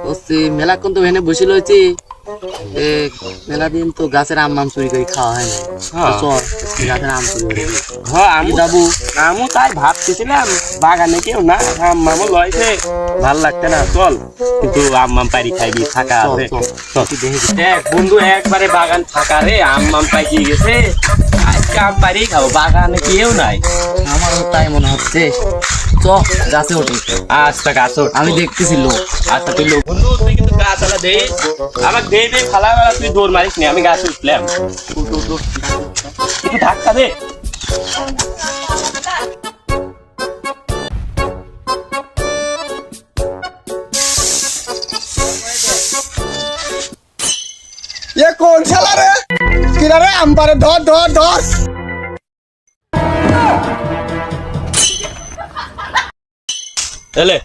বলছি মেলাক্ষণ তো এখানে বসে রয়েছি, মেলা দিন তো গাছের আম চুরি করে খাওয়া হয় না। চল আজকে গাছের আম চুরি করে দিই। আমি যাবো। আমও তাই ভাবতেছিলাম বাগানে কেউ না, আম্মামও লয়ছে, ভাল লাগছে না। চল কিন্তু আম্মাম পারি খাইবি, ফাঁকা চল আছে। চল তুই দেখে দিই। দেখ বন্ধু, একবারে বাগান ফাঁকা রে, আম্মাম পাইকে গেছে। আজকে আম পারি খাবো, বাগানে কেউ নাই। আমারও তাই মনে হচ্ছে। চ গাছে ওঠে, আচ্ছা গাছ ওঠ। আমি দেখতেছি লোক। আচ্ছা তুই লোক বন্ধু, তুই কিন্তু গাছ আলা দে, আমাকে দে ফালা তুই দৌড় মারিস নি, আমি গাছ উঠলাম। একটু ধাক্কা দে। ये कौन शाला रे किनारे अंबारे धर धर धर এলে